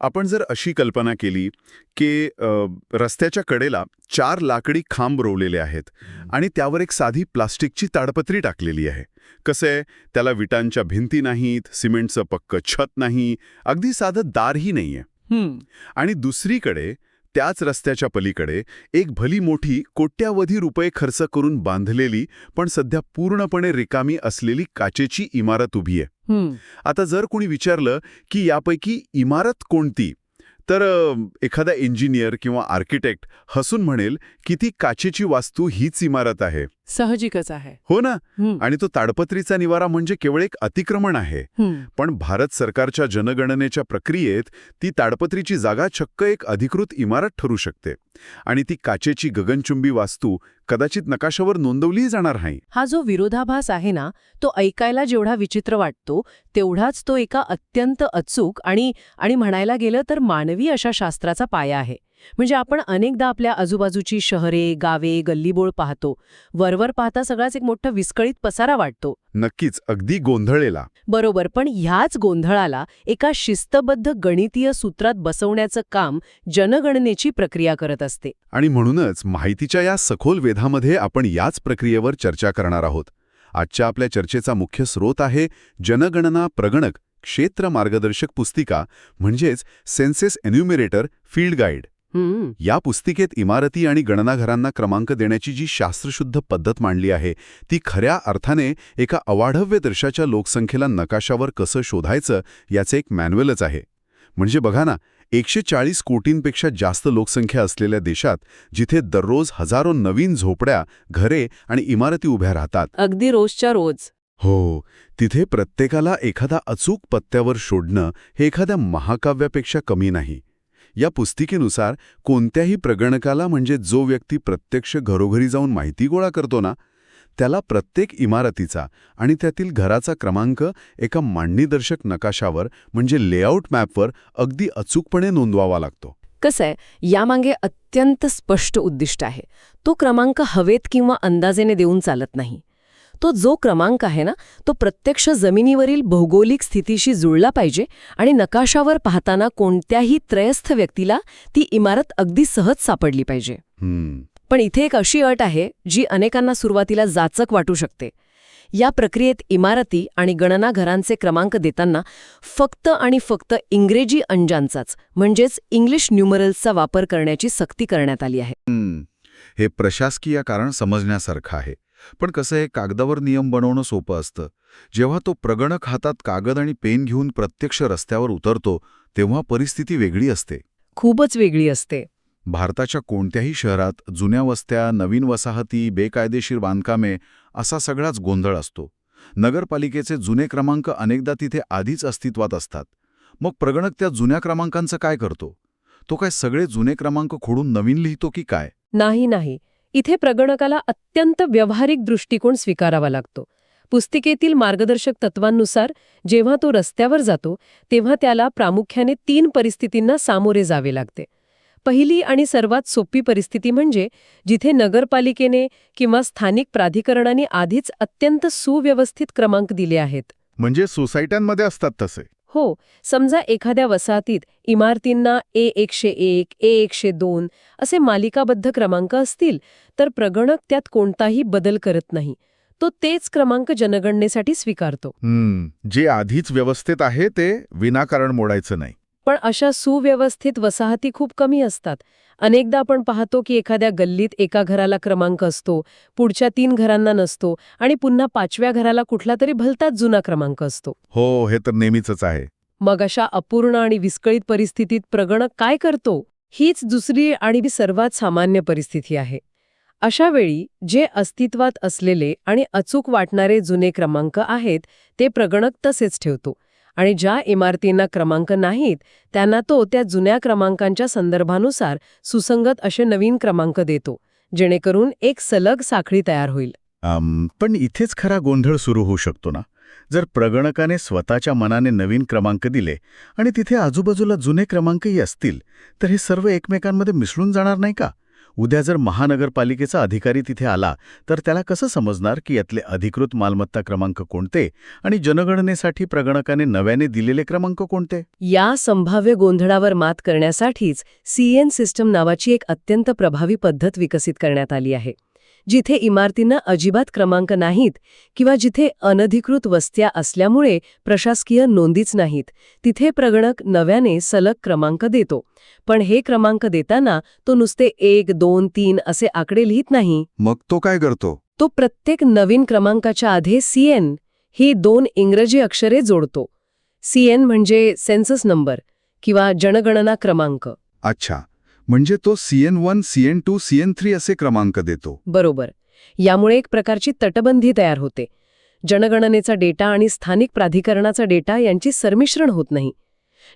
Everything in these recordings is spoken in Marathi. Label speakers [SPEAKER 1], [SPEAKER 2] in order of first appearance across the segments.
[SPEAKER 1] आपण जर अशी कल्पना केली की रस्त्याच्या कडेला 4 लाकडी खांब रोवलेले आहेत आणि त्यावर एक साधी प्लास्टिकची ताडपत्री टाकलेली आहे. कसं आहे, त्याला विटांच्या भिंती नाहीत, सिमेंटचं पक्कं छत नाही, अगदी साधं दारही नाहीये. आणि दुसरीकडे त्याच रस्त्याच्या पलीकडे एक भली मोठी कोट्यावधी रुपये खर्च करून बांधलेली पण सध्या पूर्णपणे रिकामी असलेली काचेची इमारत उभी आहे. आता जर कोणी विचारलं की यापैकी इमारत कोणती, तर एखादा इंजिनियर किंवा आर्किटेक्ट हसून म्हणेल की ती काचेची वास्तू हीच इमारत आहे.
[SPEAKER 2] साहजिकच आहे.
[SPEAKER 1] हो ना. आणि तो ताडपत्रीचा निवारा म्हणजे केवळ एक अतिक्रमण आहे. पण भारत सरकारच्या जनगणनेच्या प्रक्रियेत ती ताडपत्रीची जागा चक्क एक अधिकृत इमारत ठरू शकते. आणि ती काचेची गगनचुंबी वास्तू कदाचित नकाशावर नोंदवली जाणार नाही.
[SPEAKER 2] हा जो विरोधाभास आहे ना, तो ऐकायला जेवढा विचित्र वाटतो तेवढाच तो एका अत्यंत अचूक आणि म्हणायला गेलं तर मानवी अशा शास्त्राचा पाया आहे. म्हणजे आपण अनेकदा आपल्या आजूबाजूची शहरे, गावे, गल्लीबोळ पाहतो. वरवर पाहता सगळाच एक मोठा विस्कळीत पसारा वाटतो.
[SPEAKER 1] नक्कीच, अगदी गोंधळलेला.
[SPEAKER 2] बरोबर, पण ह्याच गोंधळाला एका शिस्तबद्ध गणितीय सूत्रात बसवण्याचं काम जनगणनेची प्रक्रिया करत असते.
[SPEAKER 1] आणि म्हणूनच माहितीच्या या सखोल वेधामध्ये आपण याच प्रक्रियेवर चर्चा करणार आहोत. आजच्या आपल्या चर्चेचा मुख्य स्रोत आहे जनगणना प्रगणक क्षेत्र मार्गदर्शक पुस्तिका, म्हणजेच सेन्सस एन्युमरेटर फील्ड गाईड. या पुस्तिकेत इमारती आणि गणनाघरांना क्रमांक देण्याची जी शास्त्रशुद्ध पद्धत मांडली आहे ती खऱ्या अर्थाने एका अवाढव्य देशाच्या लोकसंख्येला नकाशावर कसं शोधायचं याचे एक मॅन्युअलच आहे. म्हणजे बघा ना, 140 कोटींपेक्षा जास्त लोकसंख्या असलेल्या देशात जिथे दररोज हजारो नवीन झोपड्या, घरे आणि इमारती उभ्या राहतात,
[SPEAKER 2] अगदी रोजच्या रोज.
[SPEAKER 1] हो, तिथे प्रत्येकाला एखादा अचूक पत्त्यावर शोधणं हे एखाद्या महाकाव्यापेक्षा कमी नाही. या पुस्तिकेनुसार कोणत्याही प्रगणकाला, म्हणजे जो व्यक्ती प्रत्यक्ष घरोघरी जाऊन माहिती गोळा करतो ना, त्याला प्रत्येक इमारतीचा आणि त्यातील घराचा क्रमांक एका मांडणीदर्शक नकाशावर, म्हणजे लेआउट मॅपवर अगदी अचूकपणे नोंदवावा लागतो.
[SPEAKER 2] कसं आहे, यामागे अत्यंत स्पष्ट उद्दिष्ट आहे. तो क्रमांक हवेत किंवा अंदाजेने देऊन चालत नाही. तो जो क्रमांक आहे ना, तो प्रत्यक्ष जमिनीवरील भौगोलिक स्थितीशी जुळला पाहिजे आणि नकाशावर पाहताना कोणत्याही त्रयस्थ व्यक्तीला ती इमारत अगदी सहज सापडली पाहिजे. पण इथे एक अशी अट आहे जी अनेकांना सुरुवातीला जाचक वाटू शकते. या प्रक्रियेत इमारती आणि गणनाघरांचे क्रमांक देताना फक्त आणि फक्त इंग्रजी अंजांचाच, म्हणजेच इंग्लिश न्यूमरल्सचा वापर करण्याची सक्ती करण्यात आली आहे.
[SPEAKER 1] हे प्रशासकीय कारण समजण्यासारखं आहे. पण कसं आहे, कागदावर नियम बनवणं सोपं असतं. जेव्हा तो प्रगणक हातात कागद आणि पेन घेऊन प्रत्यक्ष रस्त्यावर उतरतो तेव्हा परिस्थिती वेगळी असते.
[SPEAKER 2] खूपच वेगळी असते.
[SPEAKER 1] भारताच्या कोणत्याही शहरात जुन्या वस्त्या, नवीन वसाहती, बेकायदेशीर बांधकामे असा सगळाच गोंधळ असतो. नगरपालिकेचे जुने क्रमांक अनेकदा तिथे आधीच अस्तित्वात असतात. मग प्रगणक त्या जुन्या क्रमांकांचं काय करतो? तो काय सगळे जुने क्रमांक खोडून नवीन लिहितो की काय?
[SPEAKER 2] नाही. इथे प्रगणकाला अत्यंत व्यावहारिक दृष्टिकोन स्वीकारावा लागतो. पुस्तिकेतील मार्गदर्शक तत्वांनुसार जेव्हा तो रस्त्यावर जातो तेव्हा त्याला प्रामुख्याने 3 परिस्थितींना सामोरे जावे लागते. पहिली आणि सर्वात सोपी परिस्थिती म्हणजे जिथे नगरपालिकेने किंवा स्थानिक प्राधिकरणाने आधीच अत्यंत सुव्यवस्थित क्रमांक दिले आहेत.
[SPEAKER 1] म्हणजे सोसायट्यांमध्ये असतात तसे?
[SPEAKER 2] हो, समजा एखाद्या वसाहतीत इमारतींना A101, A102 असे मालिकाबद्ध क्रमांक असतील तर प्रगणक त्यात कोणताही बदल करत नाही. तो तेच क्रमांक जनगणनेसाठी स्वीकारतो.
[SPEAKER 1] जे आधीच व्यवस्थित आहे ते विनाकारण मोडायचं नाही.
[SPEAKER 2] पण अशा सुव्यवस्थित वसाहती खूप कमी असतात. अनेकदा आपण पाहतो की एखाद्या गल्लीत एका घराला क्रमांक असतो, पुढच्या 3 घरांना नसतो आणि पुन्हा 5व्या घराला कुठला तरी भलताच जुना क्रमांक असतो.
[SPEAKER 1] हो, हे तर नेहमीच आहे.
[SPEAKER 2] मग अशा अपूर्ण आणि विस्कळीत परिस्थितीत प्रगणक काय करतो? हीच दुसरी आणि सर्वात सामान्य परिस्थिती आहे. अशा वेळी जे अस्तित्वात असलेले आणि अचूक वाटणारे जुने क्रमांक आहेत ते प्रगणक तसेच ठेवतो आणि ज्या इमारतींना क्रमांक नाहीत त्यांना तो त्या जुन्या क्रमांकांच्या संदर्भानुसार सुसंगत असे नवीन क्रमांक देतो, जेणेकरून एक सलग साखळी तयार होईल.
[SPEAKER 1] पण इथेच खरा गोंधळ सुरू होऊ शकतो ना. जर प्रगणकाने स्वतःच्या मनाने नवीन क्रमांक दिले आणि तिथे आजूबाजूला जुने क्रमांकही असतील तर हे सर्व एकमेकांमध्ये मिसळून जाणार नाही का?
[SPEAKER 3] उद्या जर महानगरपालिकेचा अधिकारी तिथे आला तर त्याला कसं समजणार की यातले अधिकृत मालमत्ता क्रमांक कोणते आणि जनगणनेसाठी प्रगणकाने नव्याने दिलेले क्रमांक कोणते?
[SPEAKER 2] या संभाव्य गोंधळावर मात करण्यासाठीच सीएन सिस्टम नावाची एक अत्यंत प्रभावी पद्धत विकसित करण्यात आली आहे. जिथे इमारतींना अजिबात क्रमांक नाहीत किंवा जिथे अनधिकृत वस्त्या असल्यामुळे प्रशासकीय नोंदीच नाहीत, तिथे प्रगणक नव्याने सलग क्रमांक देतो. पण हे क्रमांक देताना तो नुसते 1, 2, 3 असे आकडे लिहित नाही.
[SPEAKER 1] मग तो काय करतो?
[SPEAKER 2] तो प्रत्येक नवीन क्रमांकाच्या आधी सीएन ही 2 इंग्रजी अक्षरे जोडतो. सीएन म्हणजे सेन्सस नंबर किंवा जनगणना क्रमांक.
[SPEAKER 1] अच्छा, म्हणजे तो CN1, CN2, CN3 असे क्रमांक देतो.
[SPEAKER 2] बरोबर. यामुळे एक प्रकारची तटबंदी तयार होते. जनगणनेचा डेटा आणि स्थानिक प्राधिकरणाचा डेटा यांची सरमिश्रण होत नाही.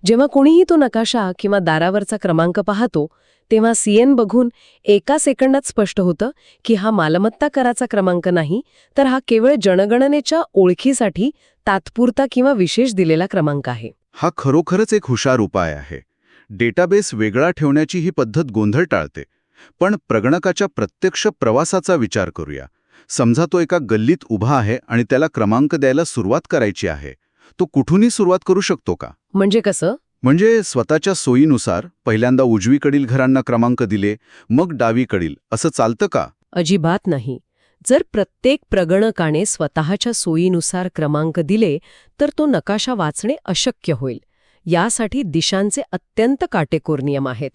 [SPEAKER 2] जेव्हा कोणीही तो नकाशा किंवा दारावरचा क्रमांक पाहतो, तेव्हा सीएन बघून एका सेकंदात स्पष्ट होतं की हा मालमत्ता कराचा क्रमांक नाही, तर हा केवळ जनगणनेच्या ओळखीसाठी तात्पुरता किंवा विशेष दिलेला क्रमांक आहे.
[SPEAKER 1] हा खरोखरच एक हुशार उपाय आहे. डेटाबेस वेगळा ठेवण्याची ही पद्धत गोंधळ टाळते. पण प्रगणकाच्या प्रत्यक्ष प्रवासाचा विचार करूया. समजा तो एका गल्लीत उभा आहे आणि त्याला क्रमांक द्यायला सुरुवात करायची आहे. तो कुठूनही सुरुवात करू शकतो का?
[SPEAKER 2] म्हणजे कसं?
[SPEAKER 1] म्हणजे स्वतःच्या सोयीनुसार पहिल्यांदा उजवीकडील घरांना क्रमांक दिले, मग डावीकडील, असं चालतं का?
[SPEAKER 2] अजिबात नाही. जर प्रत्येक प्रगणकाने स्वतःच्या सोयीनुसार क्रमांक दिले तर तो नकाशा वाचणे अशक्य होईल. यासाठी दिशांचे अत्यंत काटेकोर नियम आहेत.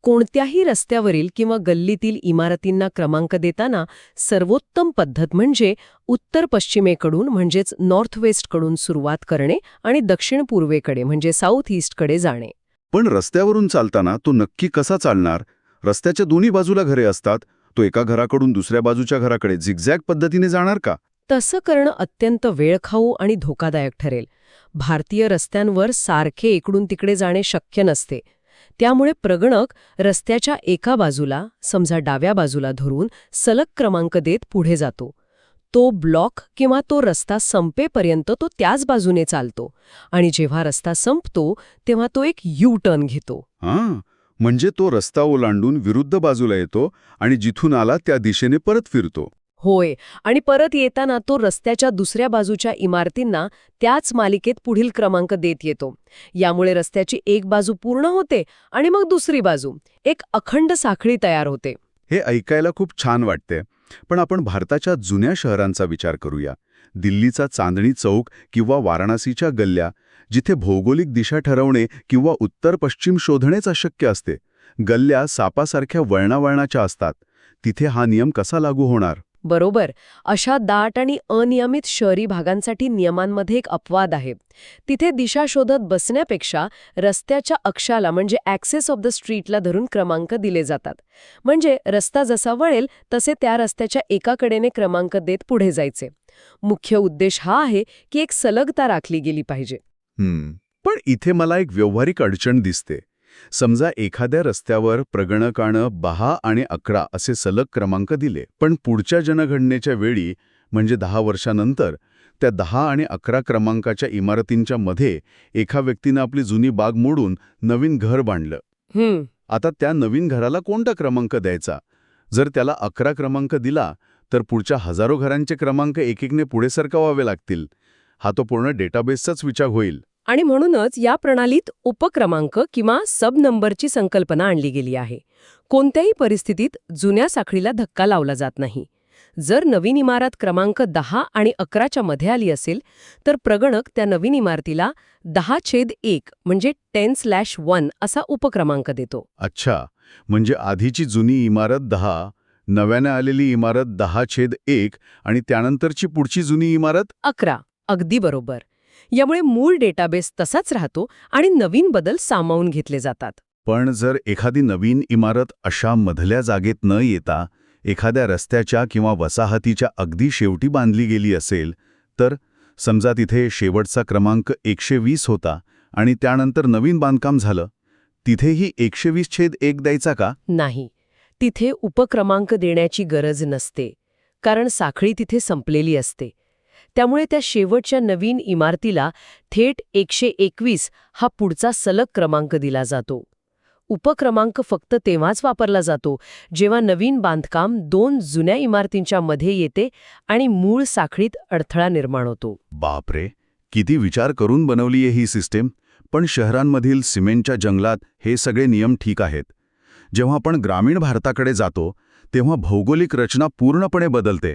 [SPEAKER 2] कोणत्याही रस्त्यावरील किंवा गल्लीतील इमारतींना क्रमांक देताना सर्वोत्तम पद्धत म्हणजे उत्तर पश्चिमेकडून म्हणजेच नॉर्थ वेस्टकडून सुरुवात करणे आणि दक्षिण पूर्वेकडे म्हणजे साऊथ ईस्टकडे जाणे.
[SPEAKER 1] पण रस्त्यावरून चालताना तो नक्की कसा चालणार? रस्त्याच्या दोन्ही बाजूला घरे असतात. तो एका घराकडून दुसऱ्या बाजूच्या घराकडे झिगझॅग पद्धतीने जाणार का?
[SPEAKER 2] तसं करणं अत्यंत वेळखाऊ आणि धोकादायक ठरेल. भारतीय रस्त्यांवर सारखे इकडून तिकडे जाणे शक्य नसते. त्यामुळे प्रगणक रस्त्याच्या एका बाजूला, समजा डाव्या बाजूला धरून सलग क्रमांक देत पुढे जातो. तो ब्लॉक किंवा तो रस्ता संपेपर्यंत तो त्याच बाजूने चालतो आणि जेव्हा रस्ता संपतो तेव्हा तो एक यू टर्न घेतो.
[SPEAKER 1] हां, म्हणजे तो रस्ता ओलांडून विरुद्ध बाजूला येतो आणि जिथून आला त्या दिशेने परत फिरतो.
[SPEAKER 2] होय, आणि परत येताना तो रस्त्याच्या दुसऱ्या बाजूच्या इमारतींना त्याच मालिकेत पुढील क्रमांक देत येतो. यामुळे रस्त्याची एक बाजू पूर्ण होते आणि मग दुसरी बाजू, एक अखंड साखळी तयार होते.
[SPEAKER 1] हे ऐकायला खूप छान वाटते. पण आपण भारताच्या जुन्या शहरांचा विचार करूया. दिल्लीचा चांदणी चौक किंवा वाराणसीच्या गल्ल्या, जिथे भौगोलिक दिशा ठरवणे किंवा उत्तर पश्चिम शोधणेच अशक्य असते. गल्ल्या सापासारख्या वळणावळणाच्या असतात. तिथे हा नियम कसा लागू होणार?
[SPEAKER 2] बरोबर. अशा दाट आणि अनियमित शहरी भागांसाठी नियमांमध्ये एक अपवाद आहे. तिथे दिशा शोधत बसण्यापेक्षा रस्त्याच्या अक्षाला म्हणजे ॲक्सेस ऑफ द स्ट्रीटला धरून क्रमांक दिले जातात. म्हणजे रस्ता जसा वळेल तसे त्या रस्त्याच्या एका कडेने क्रमांक देत पुढे जायचे. मुख्य उद्देश हा आहे की एक सलगता राखली गेली पाहिजे.
[SPEAKER 1] पण इथे मला एक व्यावहारिक अडचण दिसते. समजा एखाद्या रस्त्यावर प्रगणकानं 10 आणि 11 असे सलग क्रमांक दिले, पण पुढच्या जनगणनेच्या वेळी म्हणजे 10 वर्षानंतर त्या 10 आणि 11 क्रमांकाच्या इमारतींच्या मध्ये एका व्यक्तीनं आपली जुनी बाग मोडून नवीन घर बांधलं. आता त्या नवीन घराला कोणता क्रमांक द्यायचा? जर त्याला 11 क्रमांक दिला तर पुढच्या हजारो घरांचे क्रमांक एकेकने पुढे सरकवावे लागतील. हा तो पूर्ण डेटाबेसचाच विचार होईल.
[SPEAKER 2] आणि म्हणूनच या प्रणालीत उपक्रमांक किंवा सब नंबरची संकल्पना आणली गेली आहे. कोणत्याही परिस्थितीत जुन्या साखळीला धक्का लावला जात नाही. जर नवीन इमारत क्रमांक 10 आणि 11च्या मध्ये आली असेल तर प्रगणक त्या नवीन इमारतीला 10/1 म्हणजे 10/1 असा उपक्रमांक देतो.
[SPEAKER 1] अच्छा, म्हणजे आधीची जुनी इमारत 10, नव्याने आलेली इमारत 10/1 आणि त्यानंतरची पुढची जुनी इमारत
[SPEAKER 2] 11. अगदी बरोबर. यामुळे मूळ डेटाबेस तसाच राहतो आणि नवीन बदल सामावून घेतले जातात.
[SPEAKER 1] पण जर एखादी नवीन इमारत अशा मधल्या जागेत न येता एखाद्या रस्त्याच्या किंवा वसाहतीच्या अगदी शेवटी बांधली गेली असेल तर, समजा तिथे शेवटचा क्रमांक 120 होता आणि त्यानंतर नवीन बांधकाम झालं, तिथेही 120/1 द्यायचा का?
[SPEAKER 2] नाही, तिथे उपक्रमांक देण्याची गरज नसते, कारण साखळी तिथे संपलेली असते. त्यामुळे त्या शेवटच्या नवीन इमारतीला थेट 121 हा पुढचा सलग क्रमांक दिला जातो. उपक्रमांक फक्त तेव्हाच वापरला जातो जेव्हा नवीन बांधकाम 2 जुन्या इमारतींच्या मध्ये येते आणि मूळ साखळीत अडथळा निर्माण होतो.
[SPEAKER 1] बापरे, किती विचार करून बनवली आहे ही सिस्टीम. पण शहरांमधील सिमेंटच्या जंगलात हे सगळे नियम ठीक आहेत. जेव्हा आपण ग्रामीण भारताकडे जातो तेव्हा भौगोलिक रचना पूर्णपणे बदलते.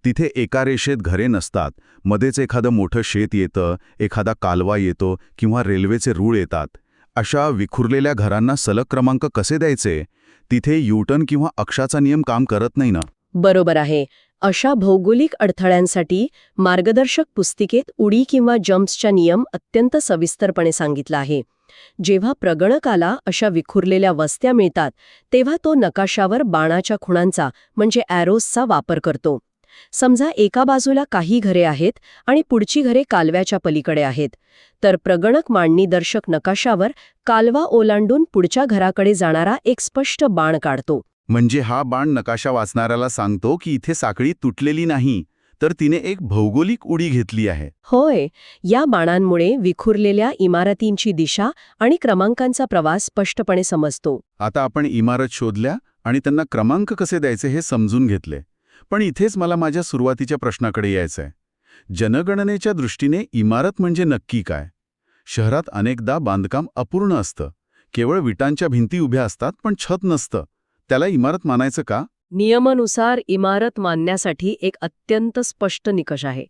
[SPEAKER 1] तिथे एका रेषेत घरे नसतात, मध्येच एखादं मोठं शेत येतं, एखादा कालवा येतो किंवा रेल्वेचे रूळ येतात. अशा विखुरलेल्या घरांना सलग क्रमांक कसे द्यायचे? तिथे यूटर्न किंवा अक्षाचा नियम काम करत नाही ना.
[SPEAKER 2] बरोबर आहे. अशा भौगोलिक अडथळ्यांसाठी मार्गदर्शक पुस्तिकेत उडी किंवा जम्प्सच्या नियम अत्यंत सविस्तरपणे सांगितला आहे. जेव्हा प्रगणकाला अशा विखुरलेल्या वस्त्या मिळतात तेव्हा तो नकाशावर बाणाच्या खुणांचा म्हणजे ॲरोजचा वापर करतो. समजा एका बाजूला काही घरे आहेत आणि पुढची घरे कालव्याच्या पलीकडे आहेत, तर प्रगणक मांडणीदर्शक नकाशावर कालवा ओलांडून पुढच्या घराकडे जाणारा एक स्पष्ट बाण काढतो.
[SPEAKER 1] म्हणजे हा बाण नकाशा वाचणाऱ्याला सांगतो की इथे साखळी तुटलेली नाही, तर तिने एक भौगोलिक उडी घेतली आहे.
[SPEAKER 2] होय, या बाणांमुळे विखुरलेल्या इमारतींची दिशा आणि क्रमांकांचा प्रवास स्पष्टपणे समजतो.
[SPEAKER 1] आता आपण इमारत शोधल्या आणि त्यांना क्रमांक कसे द्यायचे हे समजून घेतले. पण इथेच मला माझ्या सुरुवातीच्या प्रश्नाकडे यायचंय. जनगणनेच्या दृष्टीने इमारत म्हणजे नक्की काय? शहरात अनेकदा बांधकाम अपूर्ण असतं. केवळ विटांच्या भिंती उभ्या असतात पण छत नसतं. त्याला इमारत मानायचं का?
[SPEAKER 2] नियमानुसार इमारत मानण्यासाठी एक अत्यंत स्पष्ट निकष आहे.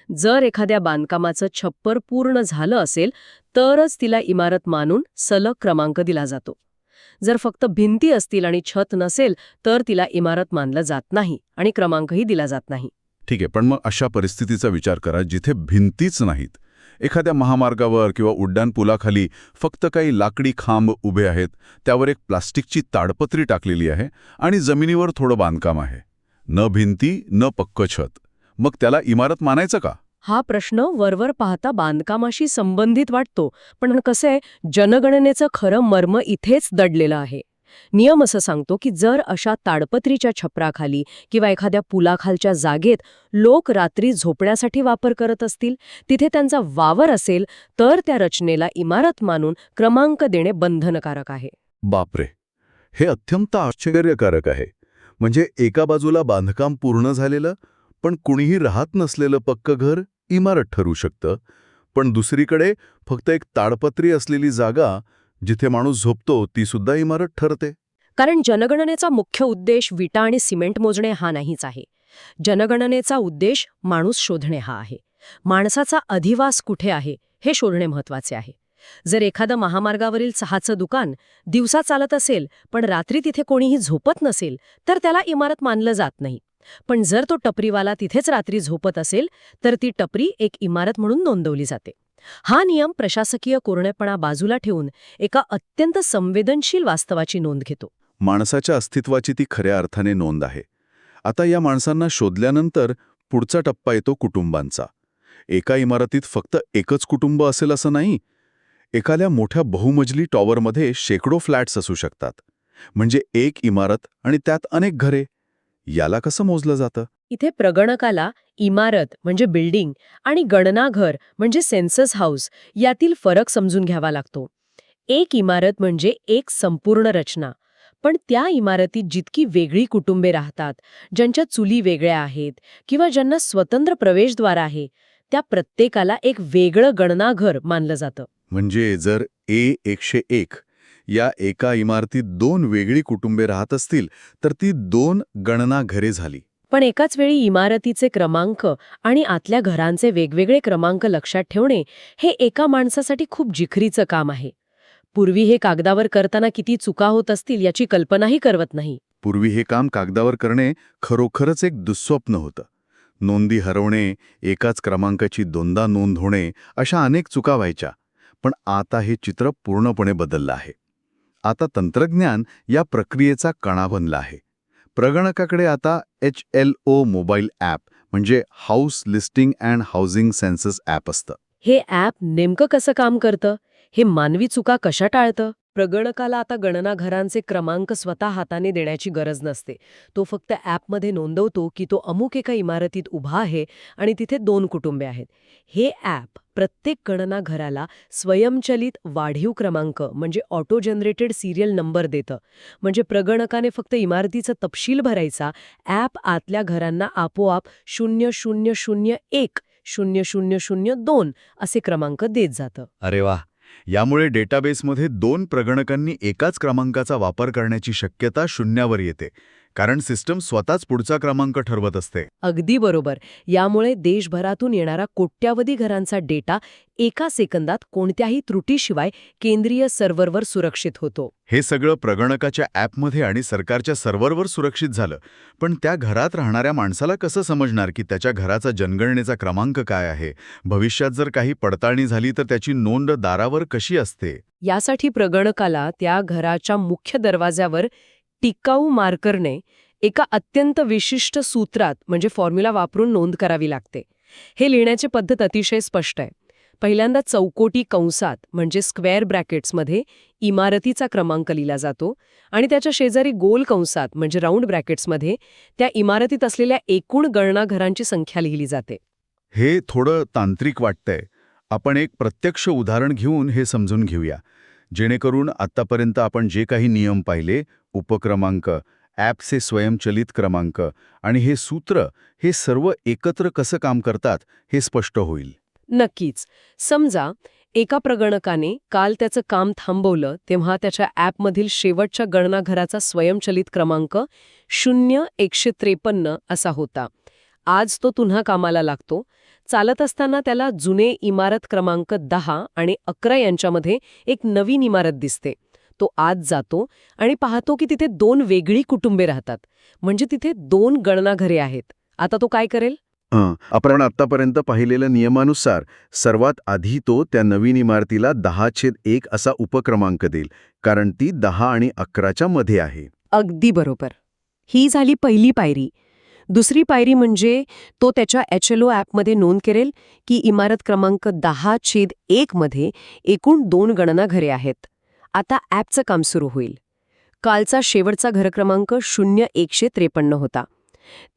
[SPEAKER 2] जर एखाद्या बांधकामाचं छप्पर पूर्ण झालं असेल तरच तिला इमारत मानून सलग क्रमांक दिला जातो. जर फक्त भिंती असतील आणि छत नसेल तर तिला इमारत मानलं जात नाही आणि क्रमांकही दिला जात नाही.
[SPEAKER 1] ठीक आहे, पण मग अशा परिस्थितीचा विचार करा जिथे भिंतीच नाहीत. एखाद्या महामार्गावर किंवा उड्डाणपुलाखाली फक्त काही लाकडी खांब उभे आहेत, त्यावर एक प्लास्टिकची ताडपत्री टाकलेली आहे आणि जमिनीवर थोडं बांधकाम आहे. न भिंती न पक्क छत. मग त्याला इमारत मानायचं का?
[SPEAKER 2] हा प्रश्न वरवर पाहता बांधकामाशी संबंधित वाटतो, पण कसं आहे, जनगणनेचं खरं मर्म इथेच दडलेलं आहे. नियम असं सांगतो की जर अशा ताडपत्रीच्या छपराखाली किंवा एखाद्या पुलाखालच्या जागेत लोक रात्री झोपण्यासाठी वापर करत असतील, तिथे त्यांचा वावर असेल, तर त्या रचनेला इमारत मानून क्रमांक देणे बंधनकारक आहे.
[SPEAKER 1] बापरे, हे अत्यंत आश्चर्यकारक आहे. म्हणजे एका बाजूला बांधकाम पूर्ण झालेलं पण कुणीही राहत नसलेलं पक्क घर इमारत ठरू शकतं, पण दुसरीकडे फक्त एक ताडपत्री असलेली जागा जिथे माणूस झोपतो ती सुद्धा इमारत ठरते.
[SPEAKER 2] कारण जनगणनेचा मुख्य उद्देश विटा आणि सिमेंट मोजणे हा नाहीच आहे. जनगणनेचा उद्देश माणूस शोधणे हा आहे. माणसाचा अधिवास कुठे आहे हे शोधणे महत्वाचे आहे. जर एखादं महामार्गावरील चहाचं दुकान दिवसा चालत असेल पण रात्री तिथे कोणीही झोपत नसेल तर त्याला इमारत मानलं जात नाही. पण जर तो टपरीवाला तिथेच रात्री झोपत असेल तर ती टपरी एक इमारत म्हणून नोंदवली जाते. हा नियम प्रशासकीय कोरडेपणा बाजूला ठेवून एका अत्यंत संवेदनशील वास्तवाची नोंद घेतो.
[SPEAKER 1] माणसाच्या अस्तित्वाची ती खऱ्या अर्थाने नोंद आहे. आता या माणसांना शोधल्यानंतर पुढचा टप्पा येतो कुटुंबांचा. एका इमारतीत फक्त एकच कुटुंब असेल असं नाही. एखाद्या मोठ्या बहुमजली टॉवरमध्ये शेकडो फ्लॅट्स असू शकतात. म्हणजे एक इमारत आणि त्यात अनेक घरे. याला कसं मोजलं जातं?
[SPEAKER 2] इथे प्रगणकाला इमारत म्हणजे बिल्डिंग आणि गणनाघर म्हणजे सेन्सस हाऊस यातील फरक समजून घ्यावा लागतो. एक इमारत म्हणजे एक संपूर्ण रचना, पण त्या इमारतीत जितकी वेगळी कुटुंबे राहतात, ज्यांच्या चुली वेगळ्या आहेत किंवा ज्यांना स्वतंत्र प्रवेशद्वार आहे, त्या प्रत्येकाला एक वेगळं गणनाघर मानलं जातं.
[SPEAKER 1] म्हणजे जर A101 या एका इमारतीत 2 वेगळी कुटुंबे राहत असतील तर ती 2 गणना घरे झाली.
[SPEAKER 2] पण एकाच वेळी इमारतीचे क्रमांक आणि आतल्या घरांचे वेगवेगळे क्रमांक लक्षात ठेवणे हे एका माणसासाठी खूप जिकरीचं काम आहे. पूर्वी हे कागदावर करताना किती चुका होत असतील याची कल्पनाही करवत नाही.
[SPEAKER 1] पूर्वी हे काम कागदावर करणे खरोखरच एक दुःस्वप्न होतं. नोंदी हरवणे, एकाच क्रमांकाची दोनदा नोंद होणे, अशा अनेक चुका व्हायच्या. पण आता हे चित्र पूर्णपणे बदललं आहे. आता तंत्रज्ञान या प्रक्रियेचा कणा बनला आहे. प्रगणकाकडे आता HLO मोबाईल ॲप म्हणजे house listing and housing census app असतं.
[SPEAKER 2] हे ॲप नेमकं कसं काम करतं? हे मानवी चुका कशा टाळतं? प्रगणकाला आता गणना घरांचे क्रमांक स्वतः हाताने देण्याची गरज नसते. तो फक्त ॲपमध्ये नोंदवतो की तो अमुक एका इमारतीत उभा आहे आणि तिथे 2 कुटुंबे आहेत. हे ॲप प्रत्येक गणना घराला स्वयंचलित वाढीव क्रमांक म्हणजे ऑटो जनरेटेड सिरियल नंबर देतं. म्हणजे प्रगणकाने फक्त इमारतीचा तपशील भरायचा, ॲप आतल्या घरांना आपोआप 0001 0002 असे क्रमांक देत जातं.
[SPEAKER 3] अरे वा. यामुळे डेटाबेसमध्ये 2 प्रगणकांनी एकाच क्रमांकाचा वापर करण्याची शक्यता शून्यावर येते, कारण सिस्टम स्वतःच पुढचा क्रमांक ठरवत असते.
[SPEAKER 2] अगदी बरोबर. यामुळे देशभरातून येणारा कोट्यावधी घरांचा डेटा एका सेकंदात कोणत्याही त्रुटीशिवाय केंद्रीय सर्व्हरवर सुरक्षित होतो.
[SPEAKER 3] हे सगळं प्रगणकाच्या ॲपमध्ये आणि सरकारच्या सर्व्हरवर सुरक्षित झालं, पण त्या घरात राहणाऱ्या माणसाला कसं समजणार की त्याच्या घराचा जनगणनेचा क्रमांक काय आहे? भविष्यात जर काही पडताळणी झाली तर त्याची नोंद दारावर कशी असते?
[SPEAKER 2] यासाठी प्रगणकाला त्या घराच्या मुख्य दरवाज्यावर टिकाऊ मार्करने एका अत्यंत विशिष्ट सूत्रात म्हणजे फॉर्म्युला वापरून नोंद करावी लागते. हे लिहिण्याची पद्धत अतिशय स्पष्ट आहे. पहिल्यांदा चौकोटी कंसात म्हणजे स्क्वेअर ब्रॅकेट्समध्ये इमारतीचा क्रमांक लिहिला जातो आणि त्याच्या शेजारी गोल कंसात म्हणजे राऊंड ब्रॅकेट्समध्ये त्या इमारतीत असलेल्या एकूण गणना घरांची संख्या लिहिली जाते.
[SPEAKER 3] हे थोडं तांत्रिक वाटतंय. आपण एक प्रत्यक्ष उदाहरण घेऊन हे समजून घेऊया, जेणेकरून आत्तापर्यंत आपण जे काही नियम पाहिले, उपक्रमांक, ॲपचे स्वयंचलित क्रमांक आणि हे सूत्र, हे सर्व एकत्र कसं काम करतात हे स्पष्ट होईल.
[SPEAKER 2] नक्कीच. समजा एका प्रगणकाने काल त्याचं काम थांबवलं तेव्हा त्याच्या ॲपमधील शेवटच्या गणना घराचा स्वयंचलित क्रमांक 0153 असा होता. आज तो पुन्हा कामाला लागतो. चालत असताना त्याला जुने इमारत क्रमांक 10 आणि 11 यांच्यामध्ये एक नवीन इमारत दिसते. तो आत जातो आणि पाहतो की तिथे 2 वेगळी कुटुंबे राहतात. म्हणजे तिथे 2 गणना घरे आहेत. आता तो काय करेल?
[SPEAKER 1] आपण आतापर्यंत पाहिलेल्या नियमानुसार सर्वात आधी तो त्या नवीन इमारतीला 10/1 असा उपक्रमांक देईल, कारण ती 10 आणि 11च्या मध्ये आहे.
[SPEAKER 2] अगदी बरोबर. ही झाली पहिली पायरी. दुसरी पायरी म्हणजे तो त्याच्या HLO ॲपमध्ये नोंद करेल की इमारत क्रमांक 10/1 मध्ये एकूण 2 गणना घरे आहेत. आता ॲपचं काम सुरू होईल. कालचा शेवटचा घर क्रमांक 0153 होता.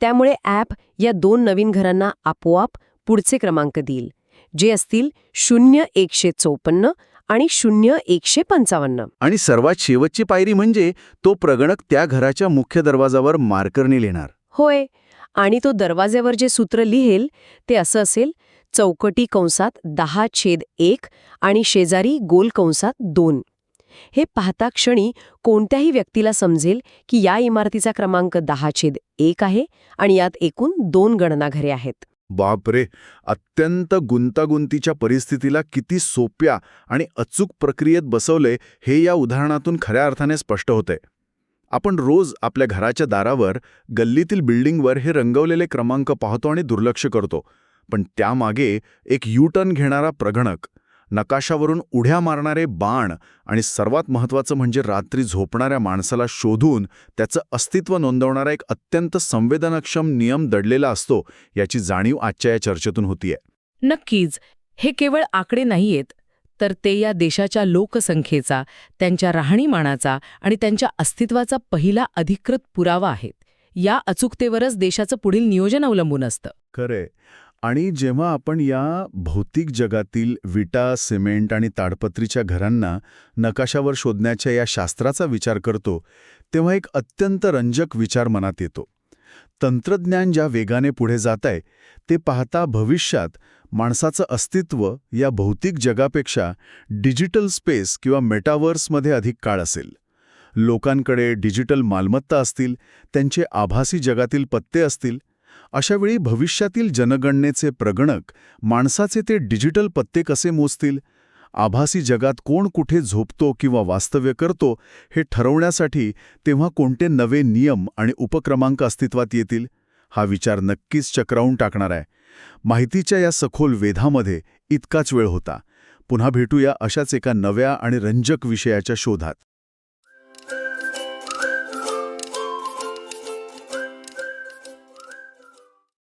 [SPEAKER 2] त्यामुळे ॲप या 2 नवीन घरांना आपोआप पुढचे क्रमांक देईल, जे असतील 0154 आणि 0155.
[SPEAKER 1] आणि सर्वात शेवटची पायरी म्हणजे तो प्रगणक त्या घराच्या मुख्य दरवाजावर मार्करने लिहिणार.
[SPEAKER 2] होय. आणि तो दरवाज्यावर जे सूत्र लिहेल ते असं असेल, चौकटी कंसात 10/1 आणि शेजारी गोल कंसात 2. हे पाहता क्षणी कोणत्याही व्यक्तीला समजेल की या इमारतीचा क्रमांक 10/1 आहे आणि यात एकूण 2 गणना घरे आहेत.
[SPEAKER 1] बापरे, अत्यंत गुंतागुंतीच्या परिस्थितीला किती सोप्या आणि अचूक प्रक्रियेत बसवले हे या उदाहरणातून खऱ्या अर्थाने स्पष्ट होते. आपण रोज आपल्या घराच्या दारावर, गल्लीतील बिल्डिंगवर हे रंगवलेले क्रमांक पाहतो आणि दुर्लक्ष करतो. पण त्यामागे एक यू-टर्न घेणारा प्रगणक, नकाशावरून उड्या मारणारे बाण आणि सर्वात महत्त्वाचं म्हणजे रात्री झोपणाऱ्या माणसाला शोधून त्याचं अस्तित्व नोंदवणारा एक अत्यंत संवेदनक्षम नियम दडलेला असतो, याची जाणीव आजच्या या चर्चेतून होतीये.
[SPEAKER 4] नक्कीच. हे केवळ आकडे नाहीयेत, तर ते या देशाच्या लोकसंख्येचा, त्यांच्या राहणीमानाचा आणि त्यांच्या अस्तित्वाचा पहिला अधिकृत पुरावा आहेत. या अचूकतेवरच देशाचं पुढील नियोजन अवलंबून असतं.
[SPEAKER 1] खरे. आणि जेव्हा आपण या भौतिक जगातील विटा, सिमेंट आणि ताडपत्रीच्या घरांना नकाशावर शोधण्याच्या या शास्त्राचा विचार करतो, तेव्हा एक अत्यंत रंजक विचार मनात येतो. तंत्रज्ञान ज्या वेगाने पुढे जात आहे ते पाहता भविष्यात माणसाचं अस्तित्व या भौतिक जगापेक्षा डिजिटल स्पेस किंवा मेटावर्समध्ये अधिक काळ असेल. लोकांकडे डिजिटल मालमत्ता असतील, त्यांचे आभासी जगातील पत्ते असतील. अशावेळी भविष्यातील जनगणनेचे प्रगणक माणसाचे ते डिजिटल पत्ते कसे मोजतील? आभासी जगात कोण कुठे झोपतो किंवा वास्तव्य करतो हे ठरवण्यासाठी तेव्हा कोणते नवे नियम आणि उपक्रमांक अस्तित्वात येतील? हा विचार नक्कीच चक्रावून टाकणार आहे. माहितीच्या या सखोल वेधामध्ये इतकाच वेळ होता. पुन्हा भेटूया अशाच एका नव्या आणि रंजक विषयाच्या शोधात.